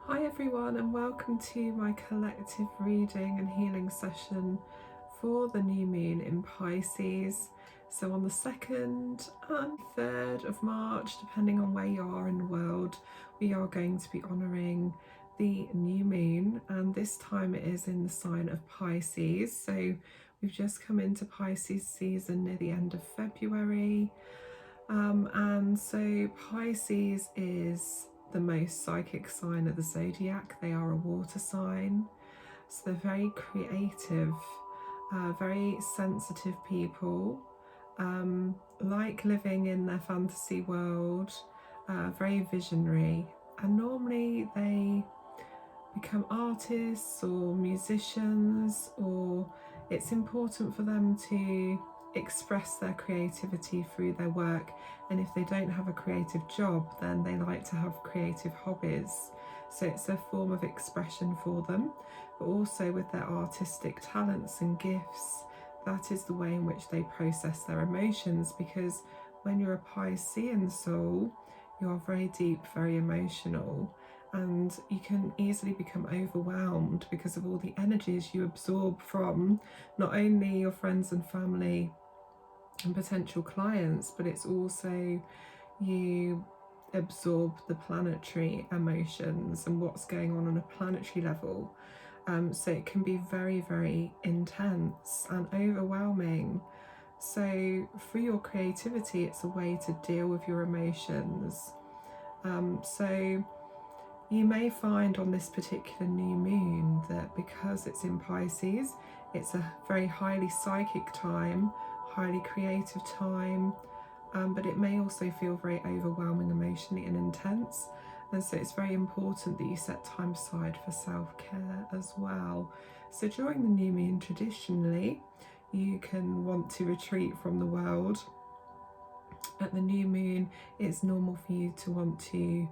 Hi everyone, and welcome to my collective reading and healing session for the new moon in Pisces. So on the 2nd and 3rd of March, depending on where you are in the world, we are going to be honouring the new moon, and this time it is in the sign of Pisces. So we've just come into Pisces season near the end of February. And so Pisces is the most psychic sign of the zodiac. They are a water sign, so they're very creative, very sensitive people, like living in their fantasy world, very visionary, and normally they become artists or musicians, or it's important for them to express their creativity through their work. And if they don't have a creative job, then they like to have creative hobbies, so it's a form of expression for them. But also with their artistic talents and gifts, that is the way in which they process their emotions, because when you're a Piscean soul, you're very deep, very emotional, and you can easily become overwhelmed because of all the energies you absorb from not only your friends and family and potential clients, but it's also you absorb the planetary emotions and what's going on a planetary level. So it can be very, very intense and overwhelming. So through your creativity, it's a way to deal with your emotions. So you may find on this particular new moon that because it's in Pisces, it's a very highly psychic time, highly creative time, but it may also feel very overwhelming emotionally and intense. And so it's very important that you set time aside for self-care as well. So during the new moon, traditionally, you can want to retreat from the world. At the new moon, it's normal for you to want to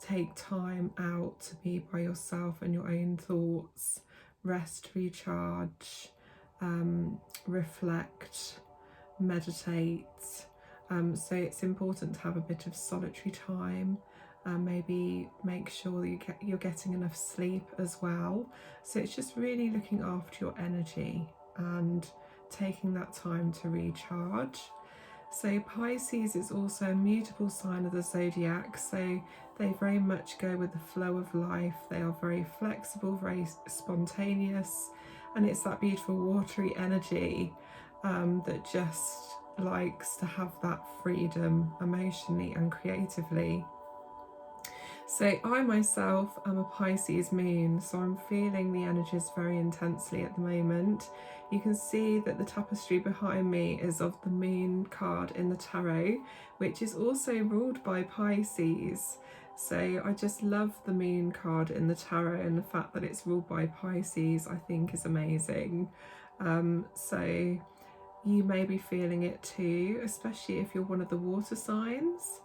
take time out to be by yourself and your own thoughts, rest, recharge, reflect, meditate. So it's important to have a bit of solitary time. Maybe make sure that you're getting enough sleep as well. So it's just really looking after your energy and taking that time to recharge. So Pisces is also a mutable sign of the zodiac, so they very much go with the flow of life. They are very flexible, very spontaneous, and it's that beautiful watery energy that just likes to have that freedom emotionally and creatively. So I myself am a Pisces moon, so I'm feeling the energies very intensely at the moment. You can see that the tapestry behind me is of the moon card in the tarot, which is also ruled by Pisces. So I just love the moon card in the tarot, and the fact that it's ruled by Pisces I think is amazing. So you may be feeling it too, especially if you're one of the water signs,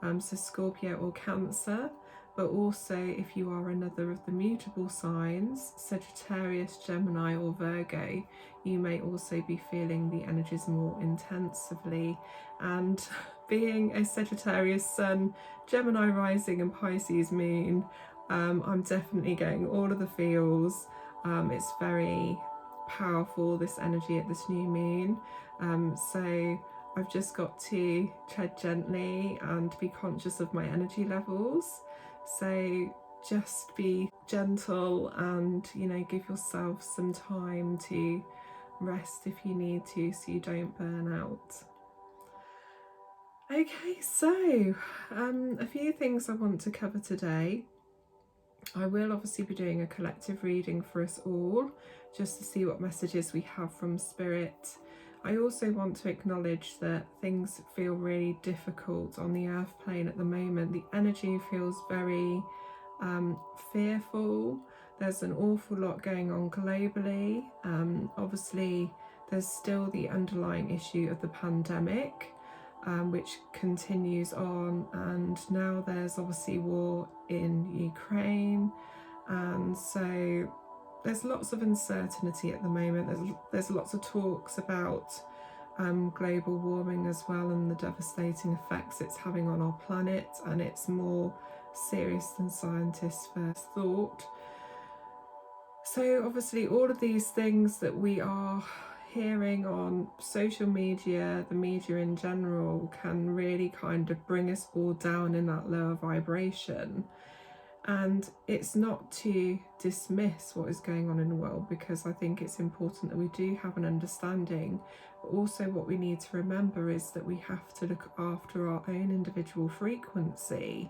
so Scorpio or Cancer, but also if you are another of the mutable signs, Sagittarius, Gemini or Virgo, you may also be feeling the energies more intensively. And being a Sagittarius sun, Gemini rising and Pisces moon, I'm definitely getting all of the feels. It's very powerful, this energy at this new moon. So I've just got to tread gently and be conscious of my energy levels. So just be gentle and, give yourself some time to rest if you need to, so you don't burn out. Okay, so a few things I want to cover today. I will obviously be doing a collective reading for us all, just to see what messages we have from Spirit. I also want to acknowledge that things feel really difficult on the earth plane at the moment. The energy feels very fearful. There's an awful lot going on globally. Obviously, there's still the underlying issue of the pandemic, which continues on, and now there's obviously war in Ukraine, and so there's lots of uncertainty at the moment. There's lots of talks about global warming as well, and the devastating effects it's having on our planet, and it's more serious than scientists first thought. So obviously all of these things that we are hearing on social media, the media in general, can really kind of bring us all down in that lower vibration. And it's not to dismiss what is going on in the world, because I think it's important that we do have an understanding. But also what we need to remember is that we have to look after our own individual frequency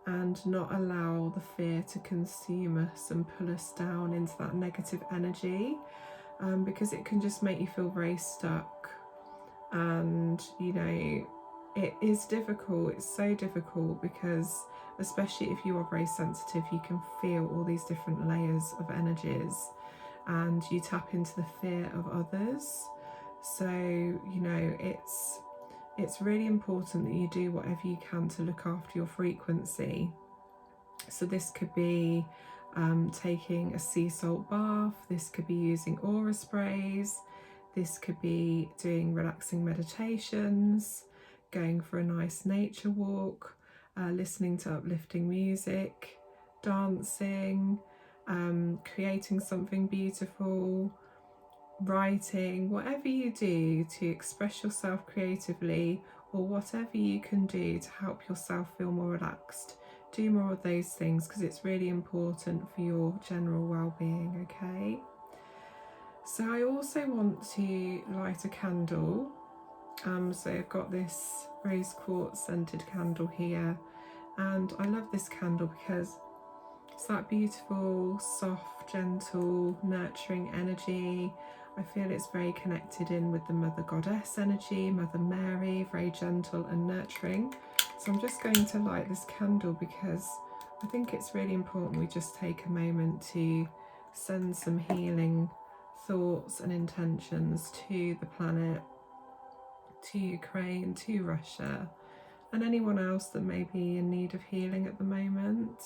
and not allow the fear to consume us and pull us down into that negative energy, because it can just make you feel very stuck. And you know, it is difficult. It's so difficult because, especially if you are very sensitive, you can feel all these different layers of energies and you tap into the fear of others. So you know, it's really important that you do whatever you can to look after your frequency. So this could be taking a sea salt bath, this could be using aura sprays, this could be doing relaxing meditations, going for a nice nature walk, listening to uplifting music, dancing, creating something beautiful, writing, whatever you do to express yourself creatively, or whatever you can do to help yourself feel more relaxed. Do more of those things because it's really important for your general well-being, okay? So I also want to light a candle. So I've got this rose quartz scented candle here, and I love this candle because it's that beautiful, soft, gentle, nurturing energy. I feel it's very connected in with the Mother Goddess energy, Mother Mary, very gentle and nurturing. So I'm just going to light this candle because I think it's really important we just take a moment to send some healing thoughts and intentions to the planet, to Ukraine, to Russia, and anyone else that may be in need of healing at the moment.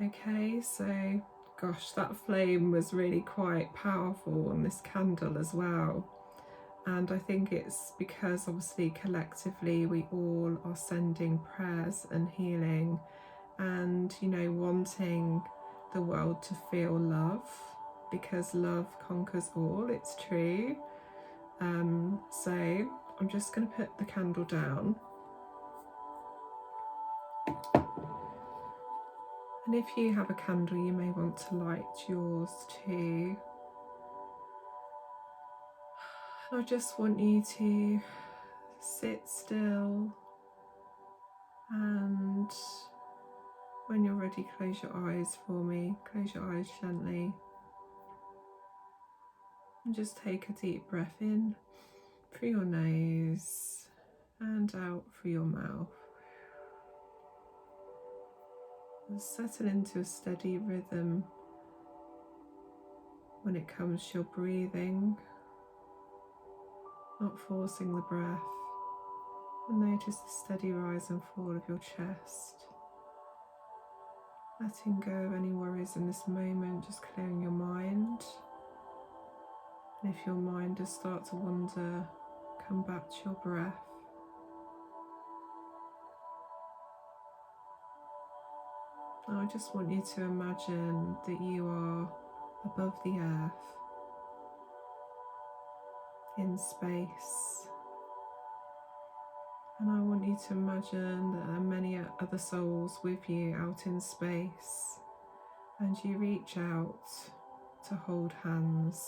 Okay, so gosh, that flame was really quite powerful on this candle as well. And I think it's because obviously collectively we all are sending prayers and healing and, you know, wanting the world to feel love, because love conquers all, it's true. So I'm just going to put the candle down. And if you have a candle, you may want to light yours too. I just want you to sit still, and when you're ready, close your eyes for me. Close your eyes gently. And just take a deep breath in through your nose and out through your mouth. And settle into a steady rhythm when it comes to your breathing, not forcing the breath. And notice the steady rise and fall of your chest. Letting go of any worries in this moment, just clearing your mind. And if your mind does start to wander, come back to your breath. Now I just want you to imagine that you are above the earth, in space. And I want you to imagine that there are many other souls with you out in space, and you reach out to hold hands,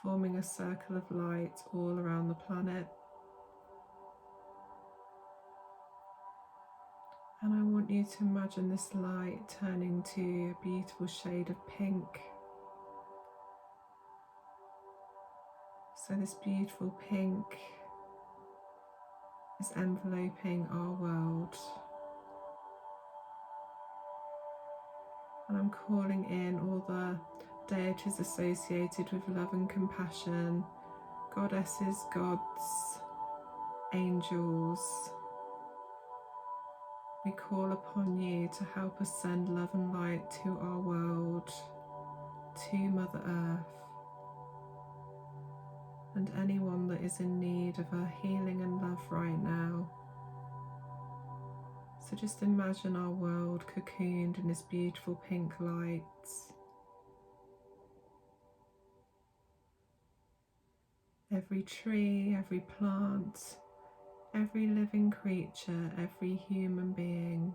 forming a circle of light all around the planet. And I want you to imagine this light turning to a beautiful shade of pink. So this beautiful pink is enveloping our world. And I'm calling in all the deities associated with love and compassion, goddesses, gods, angels. We call upon you to help us send love and light to our world, to Mother Earth, and anyone that is in need of our healing and love right now. So just imagine our world cocooned in this beautiful pink light. Every tree, every plant, every living creature, every human being.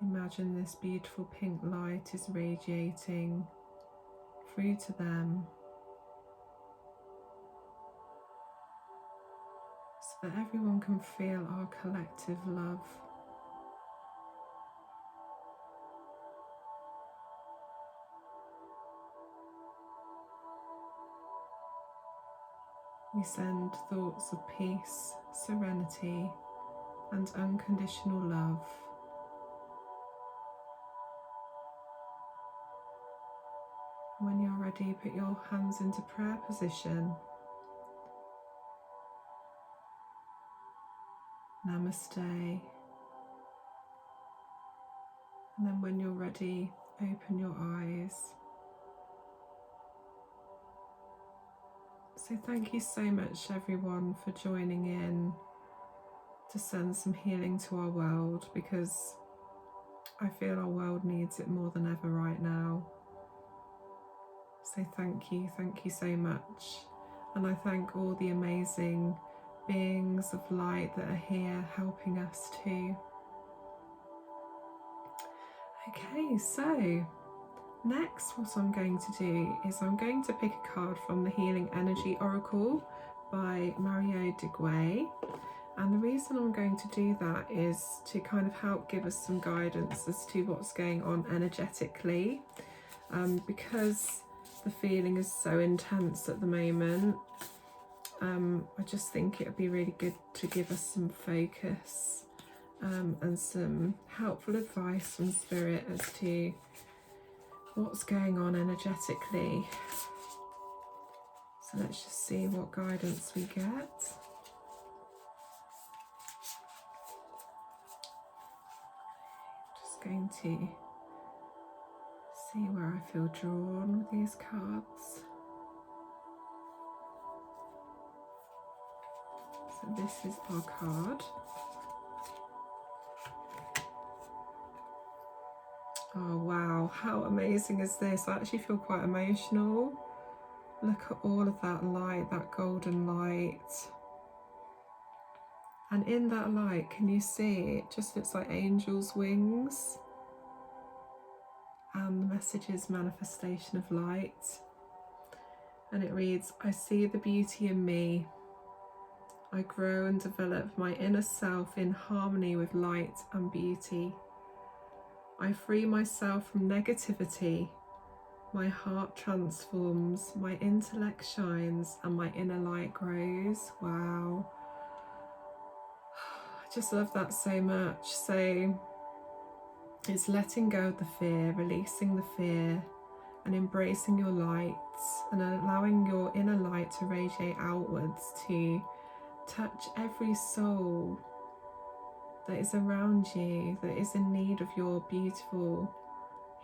Imagine this beautiful pink light is radiating through to them, so that everyone can feel our collective love. We send thoughts of peace, serenity, and unconditional love. When you're ready, put your hands into prayer position. Namaste. And then when you're ready, open your eyes. So thank you so much everyone for joining in to send some healing to our world, because I feel our world needs it more than ever right now. So thank you so much. And I thank all the amazing beings of light that are here helping us too. Okay, so next what I'm going to do is I'm going to pick a card from the Healing Energy Oracle by Mario de Guay. And the reason I'm going to do that is to kind of help give us some guidance as to what's going on energetically, because the feeling is so intense at the moment. I just think it would be really good to give us some focus and some helpful advice from Spirit as to what's going on energetically. So let's just see what guidance we get. Just going to see where I feel drawn with these cards. So this is our card. Oh wow, how amazing is this? I actually feel quite emotional. Look at all of that light, that golden light. And in that light, can you see it just looks like angels' wings? And the message is manifestation of light. And it reads, I see the beauty in me. I grow and develop my inner self in harmony with light and beauty. I free myself from negativity. My heart transforms, my intellect shines, and my inner light grows. Wow. I just love that so much. So it's letting go of the fear, releasing the fear, and embracing your light, and allowing your inner light to radiate outwards to touch every soul that is around you, that is in need of your beautiful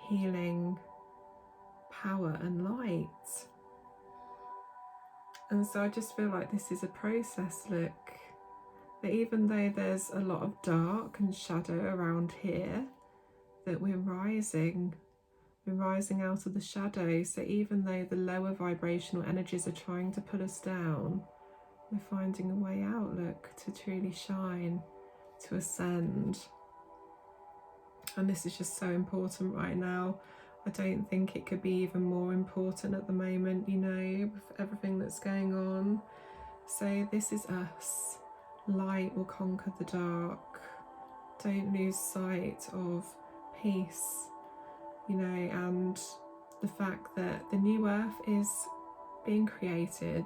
healing power and light. And so I just feel like this is a process, look, that even though there's a lot of dark and shadow around here, that we're rising out of the shadow. So even though the lower vibrational energies are trying to pull us down, we're finding a way out, look, to truly shine, to ascend. And this is just so important right now. I don't think it could be even more important at the moment, you know, with everything that's going on. So this is us. Light will conquer the dark. Don't lose sight of peace, you know, and the fact that the new earth is being created.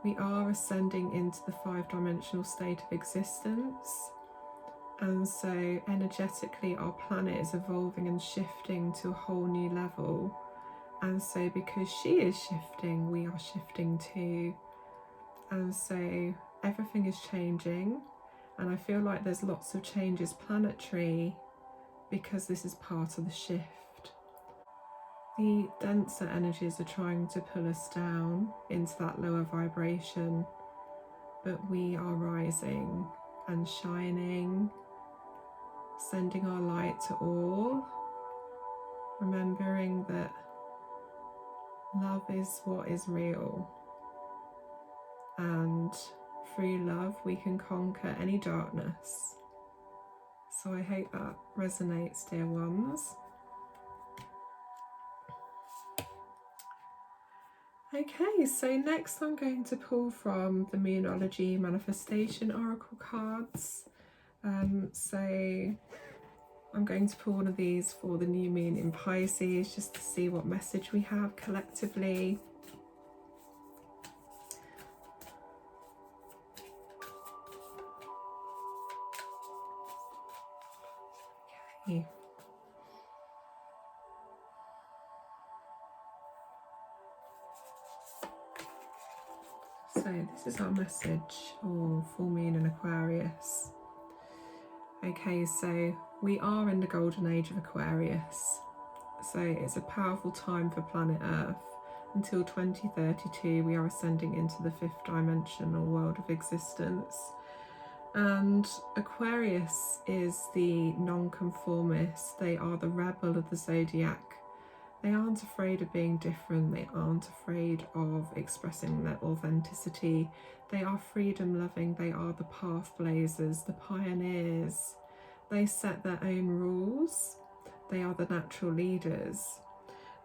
We are ascending into the 5-dimensional state of existence. And so energetically our planet is evolving and shifting to a whole new level. And so because she is shifting, we are shifting too. And so everything is changing. And I feel like there's lots of changes planetary because this is part of the shift. The denser energies are trying to pull us down into that lower vibration. but we are rising and shining, sending our light to all, remembering that love is what is real, and through love we can conquer any darkness. So I hope that resonates, dear ones. Okay, so next I'm going to pull from the Moonology Manifestation Oracle cards. So I'm going to pull one of these for the new moon in Pisces, just to see what message we have collectively. Okay. So this is our message for full moon in Aquarius. Okay, so we are in the golden age of Aquarius. So it's a powerful time for planet Earth. Until 2032, we are ascending into the fifth dimensional world of existence. And Aquarius is the non-conformist. They are the rebel of the zodiac. They aren't afraid of being different. They aren't afraid of expressing their authenticity. They are freedom loving. They are the path blazers, the pioneers. They set their own rules. They are the natural leaders.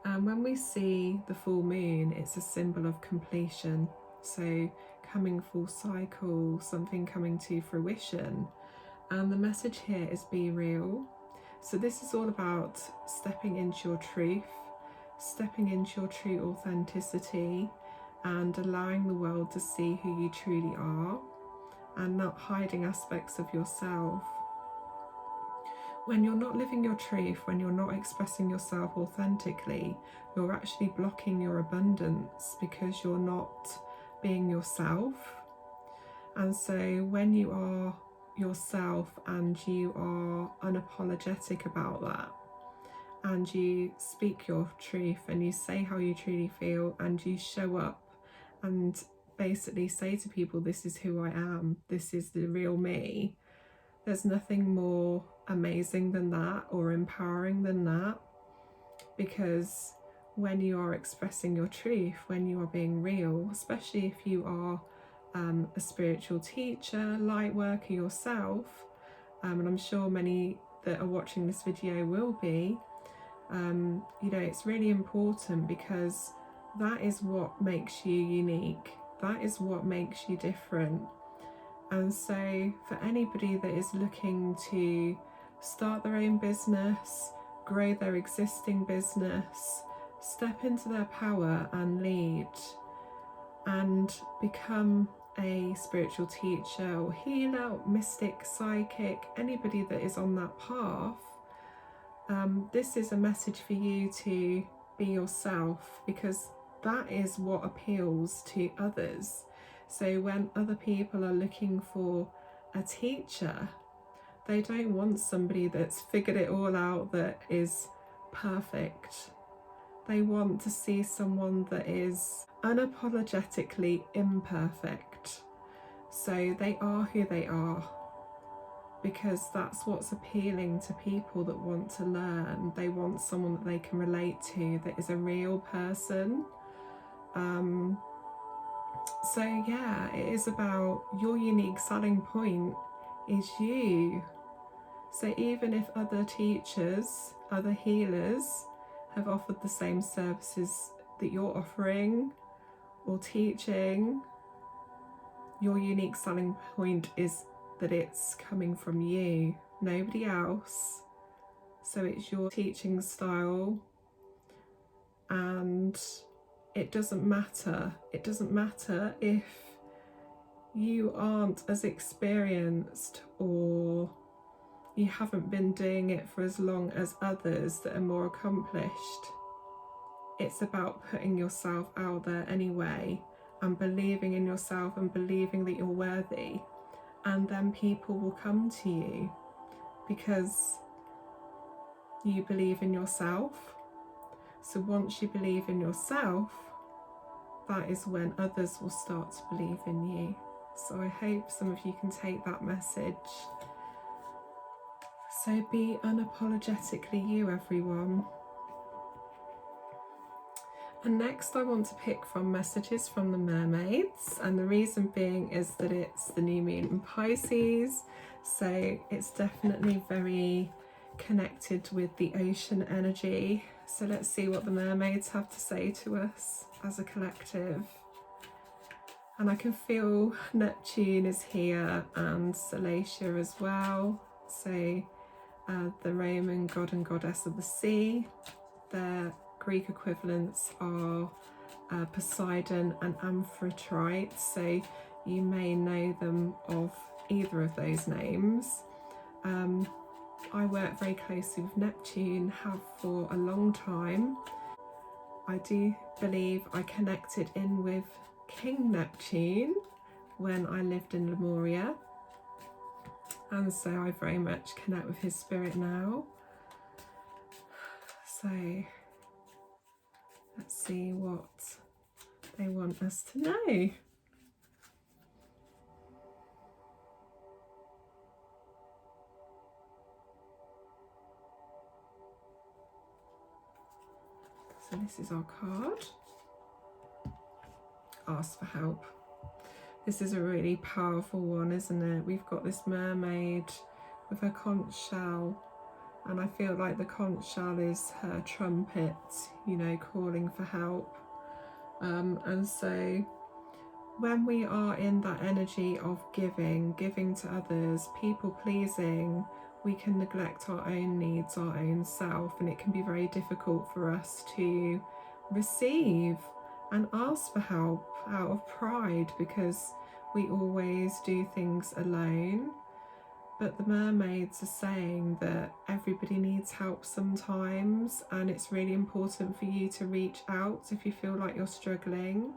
And when we see the full moon, it's a symbol of completion. So coming full cycle, something coming to fruition. And the message here is be real. So this is all about stepping into your truth, stepping into your true authenticity, and allowing the world to see who you truly are, and not hiding aspects of yourself. When you're not living your truth, when you're not expressing yourself authentically, you're actually blocking your abundance, because you're not being yourself. And so when you are yourself and you are unapologetic about that, and you speak your truth and you say how you truly feel, and you show up and basically say to people, this is who I am, this is the real me, there's nothing more amazing than that, or empowering than that. Because when you are expressing your truth, when you are being real, especially if you are a spiritual teacher, light worker yourself, and I'm sure many that are watching this video will be, you know, it's really important, because that is what makes you unique. That is what makes you different. And so for anybody that is looking to start their own business, grow their existing business, step into their power and lead, and become a spiritual teacher or healer, mystic, psychic, anybody that is on that path, this is a message for you to be yourself, because that is what appeals to others. So when other people are looking for a teacher, they don't want somebody that's figured it all out, that is perfect. They want to see someone that is unapologetically imperfect. So they are who they are, because that's what's appealing to people that want to learn. They want someone that they can relate to, that is a real person. So yeah, it is about your unique selling point is you. So even if other teachers, other healers have offered the same services that you're offering or teaching, your unique selling point is that it's coming from you, nobody else. So it's your teaching style, and it doesn't matter. It doesn't matter if you aren't as experienced, or you haven't been doing it for as long as others that are more accomplished. It's about putting yourself out there anyway, and believing in yourself and believing that you're worthy. And then people will come to you because you believe in yourself. So once you believe in yourself, that is when others will start to believe in you. So I hope some of you can take that message. So be unapologetically you, everyone. And next I want to pick from messages from the Mermaids, and the reason being is that it's the new moon in Pisces, so it's definitely very connected with the ocean energy. So let's see what the Mermaids have to say to us as a collective. And I can feel Neptune is here and Salacia as well, so the Roman god and goddess of the sea. Their Greek equivalents are Poseidon and Amphitrite, so you may know them of either of those names. I work very closely with Neptune, have for a long time. I do believe I connected in with King Neptune when I lived in Lemuria, and so I very much connect with his spirit now. So let's see what they want us to know. So this is our card. Ask for help. This is a really powerful one, isn't it? We've got this mermaid with her conch shell, and I feel like the conch shell is her trumpet, you know, calling for help. And so when we are in that energy of giving to others, people pleasing, we can neglect our own needs, our own self, and it can be very difficult for us to receive and ask for help out of pride, because we always do things alone. But the Mermaids are saying that everybody needs help sometimes, and it's really important for you to reach out if you feel like you're struggling.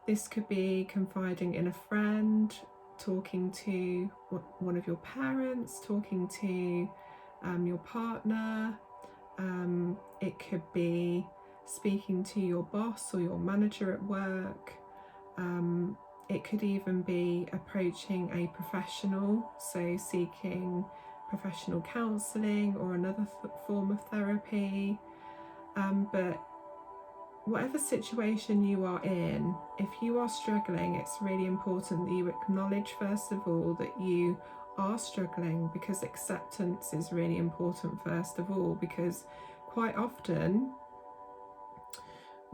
This could be confiding in a friend, talking to one of your parents, talking to your partner. It could be speaking to your boss or your manager at work. It could even be approaching a professional, so seeking professional counselling or another form of therapy. But whatever situation you are in, if you are struggling, it's really important that you acknowledge first of all that you are struggling, because acceptance is really important first of all, because quite often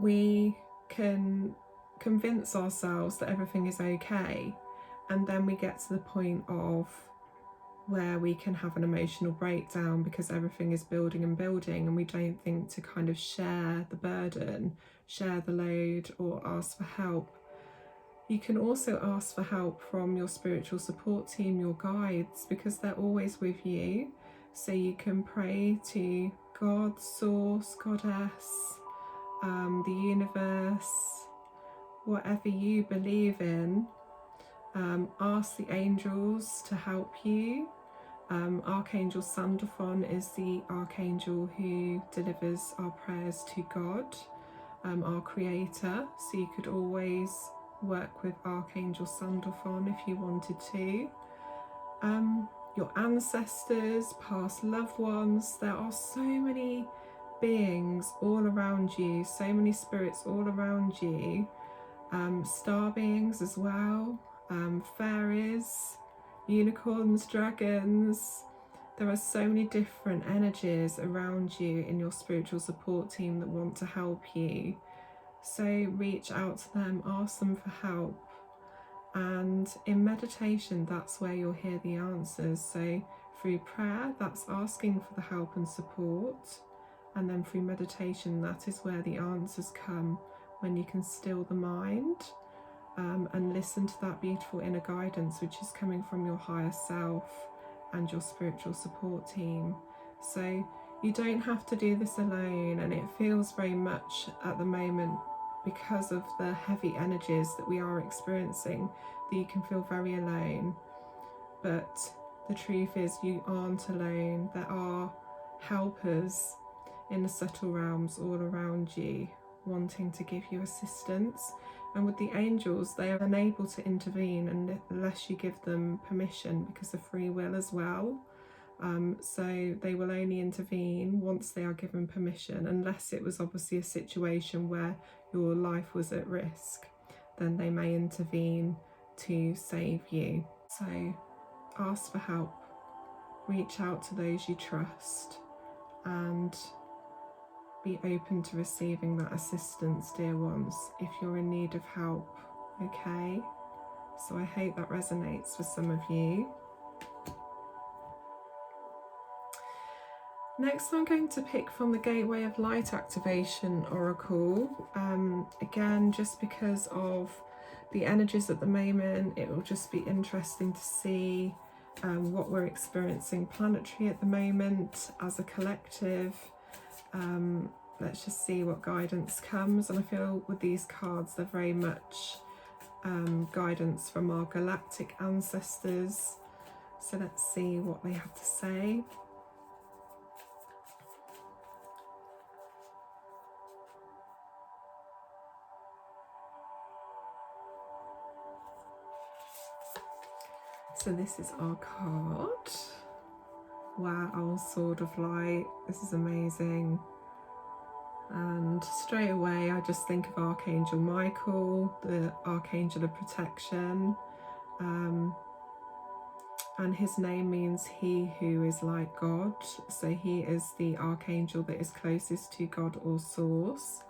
we can convince ourselves that everything is okay, and then we get to the point of where we can have an emotional breakdown because everything is building and building, and we don't think to kind of share the burden, share the load, or ask for help. You can also ask for help from your spiritual support team, your guides, because they're always with you. So you can pray to God, Source, Goddess, the universe, whatever you believe in. Ask the angels to help you. Archangel Sandalphon is the archangel who delivers our prayers to God, our creator. So you could always work with Archangel Sandalphon if you wanted to. Your ancestors, past loved ones. There are so many beings all around you, so many spirits all around you. Star beings as well, fairies, unicorns, dragons. There are so many different energies around you in your spiritual support team that want to help you. So reach out to them, ask them for help. And in meditation, that's where you'll hear the answers. So through prayer, that's asking for the help and support. And then through meditation, that is where the answers come, when you can still the mind and listen to that beautiful inner guidance which is coming from your higher self and your spiritual support team. So you don't have to do this alone, and it feels very much at the moment, because of the heavy energies that we are experiencing, that you can feel very alone. But the truth is, you aren't alone. There are helpers in the subtle realms all around you, wanting to give you assistance. And with the angels, they are unable to intervene unless you give them permission, because of free will as well. So they will only intervene once they are given permission, unless it was obviously a situation where your life was at risk. Then they may intervene to save you. So ask for help, reach out to those you trust, and be open to receiving that assistance, dear ones, if you're in need of help. Okay, so I hope that resonates for some of you. Next, I'm going to pick from the Gateway of Light Activation Oracle. Again, just because of the energies at the moment, it will just be interesting to see what we're experiencing planetary at the moment as a collective. Let's just see what guidance comes. And I feel with these cards, they're very much guidance from our galactic ancestors. So let's see what they have to say. So this is our card. Wow, Sword of Light. This is amazing. And straight away I just think of Archangel Michael, the Archangel of Protection. And his name means he who is like God. So he is the Archangel that is closest to God or Source.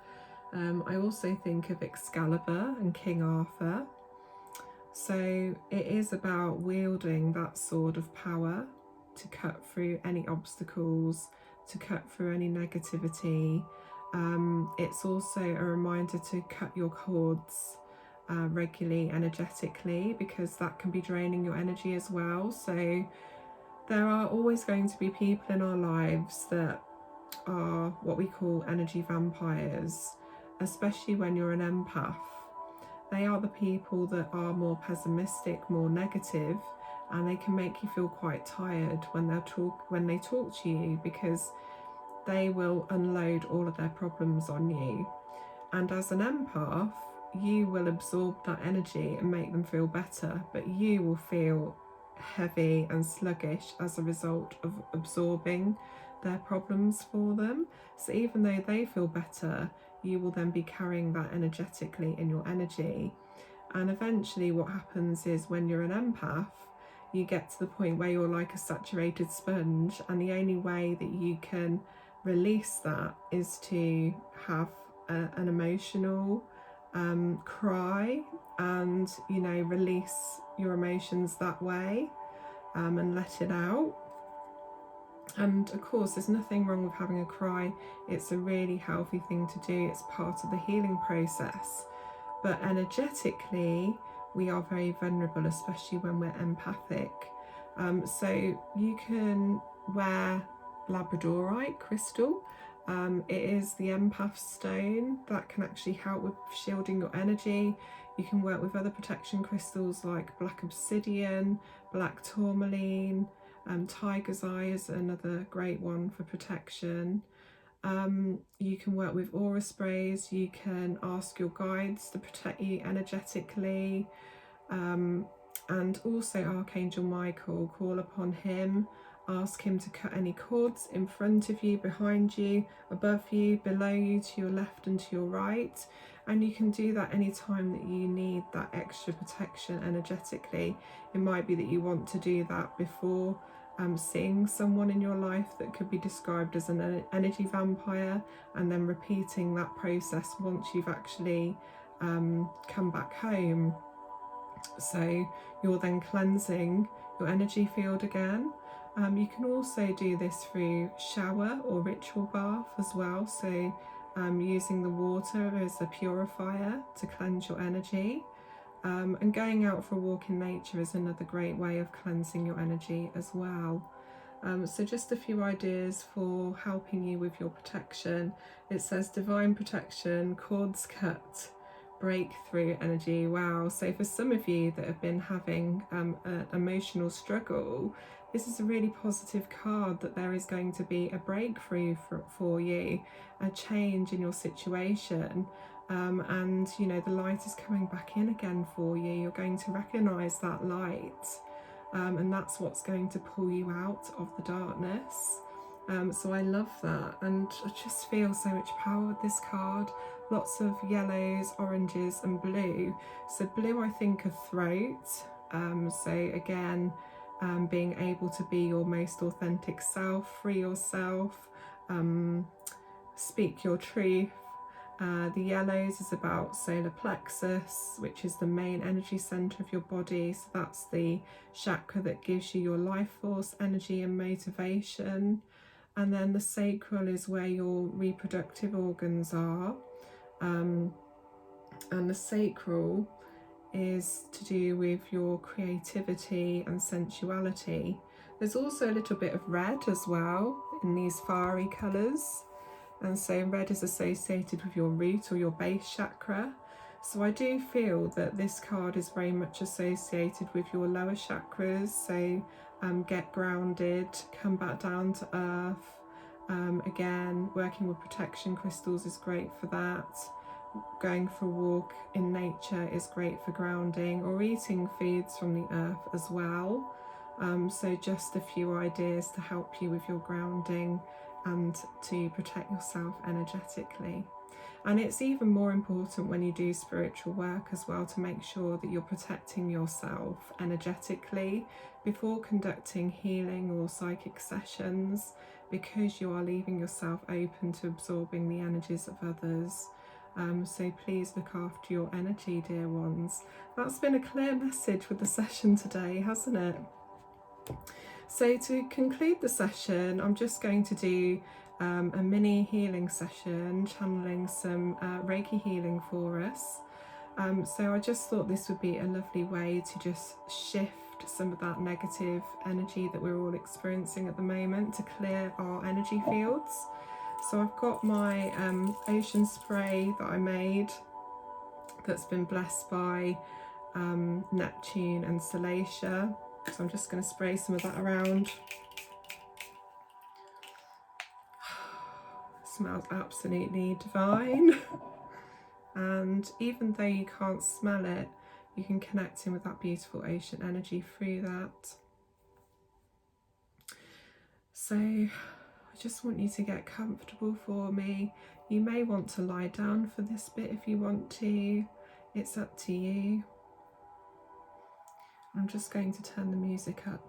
I also think of Excalibur and King Arthur. So it is about wielding that sword of power to cut through any obstacles, to cut through any negativity. It's also a reminder to cut your cords regularly, energetically, because that can be draining your energy as well. So there are always going to be people in our lives that are what we call energy vampires, especially when you're an empath. They are the people that are more pessimistic, more negative, and they can make you feel quite tired when they talk to you, because they will unload all of their problems on you. And as an empath, you will absorb that energy and make them feel better, but you will feel heavy and sluggish as a result of absorbing their problems for them. So even though they feel better, you will then be carrying that energetically in your energy. And eventually what happens is, when you're an empath, you get to the point where you're like a saturated sponge, and the only way that you can release that is to have an emotional cry, and release your emotions that way, and let it out. And of course, there's nothing wrong with having a cry. It's a really healthy thing to do. It's part of the healing process. But energetically, we are very vulnerable, especially when we're empathic. So you can wear labradorite crystal. It is the empath stone that can actually help with shielding your energy. You can work with other protection crystals like black obsidian, black tourmaline, tiger's eye is another great one for protection. You can work with aura sprays. You can ask your guides to protect you energetically. And also Archangel Michael, call upon him, ask him to cut any cords in front of you, behind you, above you, below you, to your left and to your right. And you can do that anytime that you need that extra protection energetically. It might be that you want to do that before seeing someone in your life that could be described as an energy vampire, and then repeating that process once you've actually come back home. So you're then cleansing your energy field again. You can also do this through shower or ritual bath as well. So using the water as a purifier to cleanse your energy. And going out for a walk in nature is another great way of cleansing your energy as well. So just a few ideas for helping you with your protection. It says divine protection, cords cut, breakthrough energy. Wow. So for some of you that have been having an emotional struggle, this is a really positive card, that there is going to be a breakthrough for you, a change in your situation. and you know, the light is coming back in again for you. You're going to recognize that light, and that's what's going to pull you out of the darkness. So I love that, and I just feel so much power with this card. Lots of yellows, oranges and blue. So blue, I think of throat. So again, being able to be your most authentic self, free yourself, speak your truth. The yellows is about solar plexus, which is the main energy center of your body. So that's the chakra that gives you your life force, energy and motivation. And then the sacral is where your reproductive organs are. And the sacral is to do with your creativity and sensuality. There's also a little bit of red as well in these fiery colours. And so red is associated with your root or your base chakra. So I do feel that this card is very much associated with your lower chakras. So get grounded, come back down to earth. Again, working with protection crystals is great for that. Going for a walk in nature is great for grounding, or eating foods from the earth as well. So just a few ideas to help you with your grounding and to protect yourself energetically. And it's even more important when you do spiritual work as well, to make sure that you're protecting yourself energetically before conducting healing or psychic sessions, because you are leaving yourself open to absorbing the energies of others. So please look after your energy, dear ones. That's been a clear message with the session today, hasn't it? So to conclude the session, I'm just going to do a mini healing session, channeling some Reiki healing for us. So I just thought this would be a lovely way to just shift some of that negative energy that we're all experiencing at the moment, to clear our energy fields. So I've got my ocean spray that I made, that's been blessed by Neptune and Salacia. So I'm just going to spray some of that around. It smells absolutely divine. And even though you can't smell it, you can connect in with that beautiful ocean energy through that. So I just want you to get comfortable for me. You may want to lie down for this bit if you want to. It's up to you. I'm just going to turn the music up.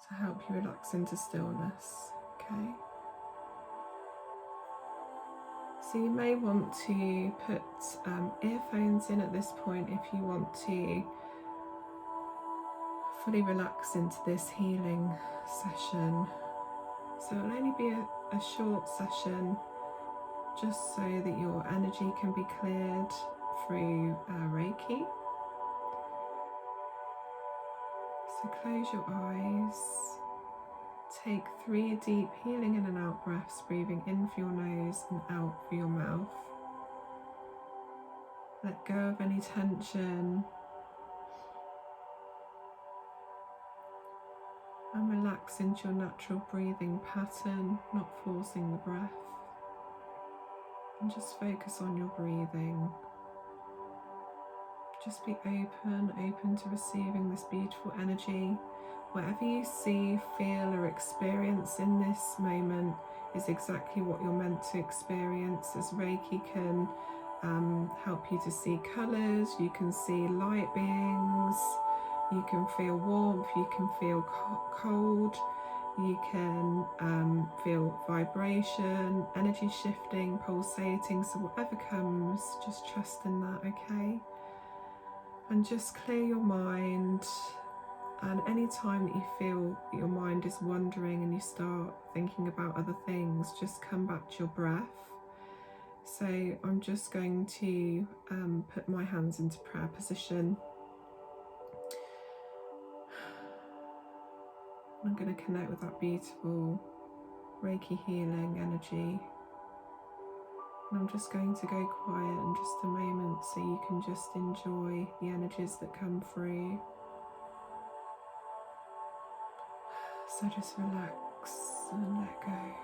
To help you relax into stillness, okay? So you may want to put earphones in at this point if you want to fully relax into this healing session. So it'll only be a short session, just so that your energy can be cleared through Reiki. So close your eyes, take 3 deep healing in and out breaths, breathing in for your nose and out for your mouth. Let go of any tension and relax into your natural breathing pattern, not forcing the breath. And just focus on your breathing. Just be open to receiving this beautiful energy. Whatever you see, feel or experience in this moment is exactly what you're meant to experience, as Reiki can help you to see colours, you can see light beings, you can feel warmth, you can feel cold, you can feel vibration, energy shifting, pulsating. So whatever comes, just trust in that, okay? And just clear your mind. And any time that you feel that your mind is wandering and you start thinking about other things, just come back to your breath. So I'm just going to put my hands into prayer position. I'm going to connect with that beautiful Reiki healing energy. And I'm just going to go quiet in just a moment so you can just enjoy the energies that come through. So just relax and let go.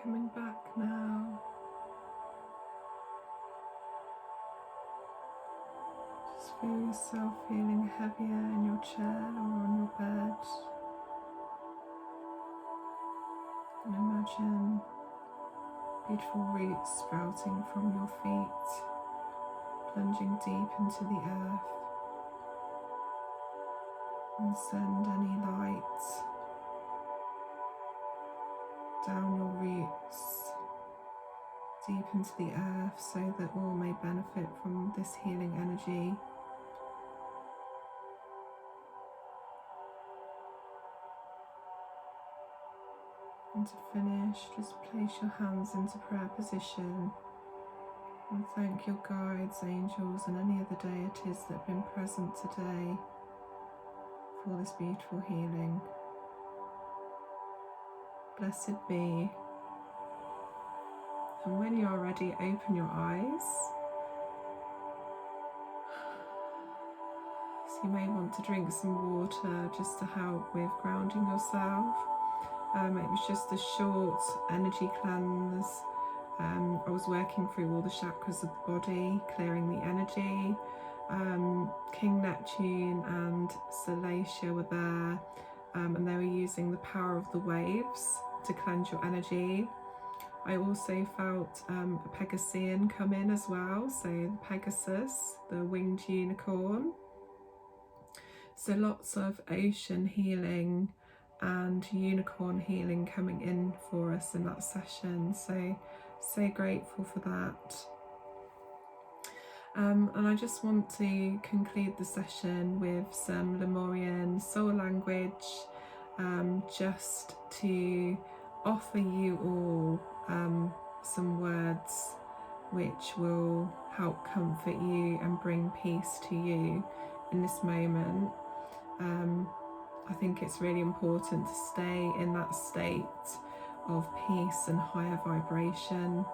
coming back now. Just feel yourself feeling heavier in your chair or on your bed. And imagine beautiful roots sprouting from your feet, plunging deep into the earth. And send any light down your roots, deep into the earth, so that all may benefit from this healing energy. And to finish, just place your hands into prayer position and thank your guides, angels, and any other deities that have been present today for this beautiful healing. Blessed be. And when you are ready, open your eyes. So you may want to drink some water just to help with grounding yourself. It was just a short energy cleanse. I was working through all the chakras of the body, clearing the energy. King Neptune and Salacia were there, and they were using the power of the waves to cleanse your energy. I also felt a Pegasian come in as well, so the Pegasus, the winged unicorn. So lots of ocean healing and unicorn healing coming in for us in that session, so grateful for that. And I just want to conclude the session with some Lemurian soul language, just to offer you all some words which will help comfort you and bring peace to you in this moment. I think it's really important to stay in that state of peace and higher vibration.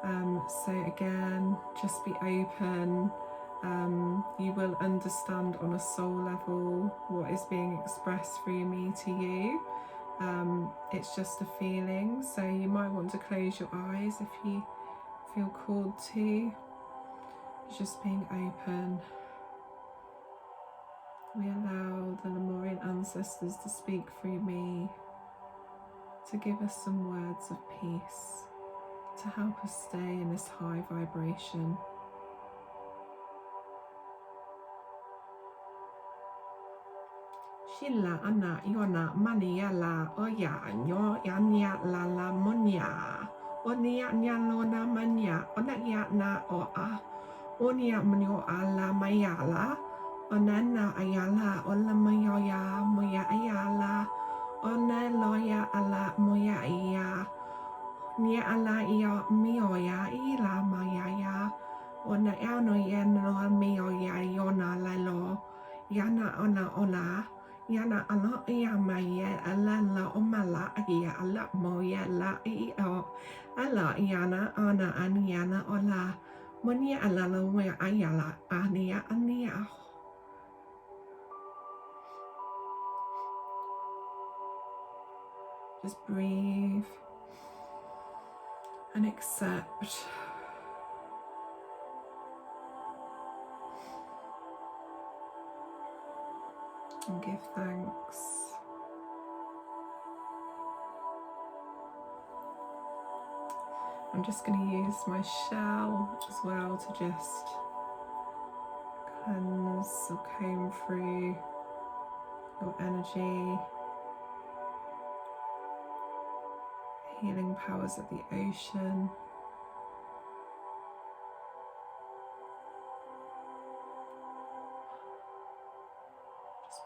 So again, just be open. You will understand on a soul level what is being expressed through me to you. It's just a feeling, so you might want to close your eyes if you feel called to. Just being open. We allow the Lemurian ancestors to speak through me, to give us some words of peace, to help us stay in this high vibration. Shilla ana yona mania la oya nyo yanya la la monya onia nyalona manya onakia na oa onia manyo ala mayala onana ayala ola mayoya moya ayala ona loya ala moya iya nia ala iya mioya ila mayaya ona ano yeno mioya yona lalo yana ona ola yana ala ya maya ala la omala ya ala moya la io ala yana ana aniana ola monia ala la moya ayala ania. Just breathe and accept. And give thanks. I'm just going to use my shell as well to just cleanse or comb through your energy. Healing powers of the ocean.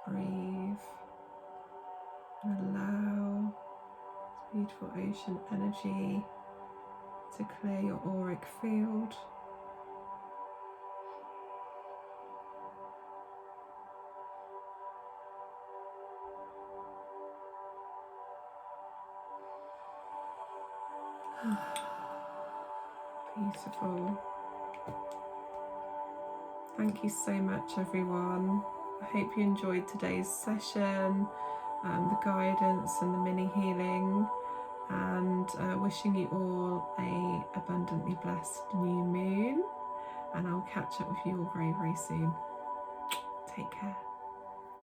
Breathe and allow this beautiful ocean energy to clear your auric field. Beautiful. Thank you so much, everyone. I hope you enjoyed today's session, the guidance and the mini healing. and wishing you all a abundantly blessed new moon, and I'll catch up with you all very, very soon. Take care.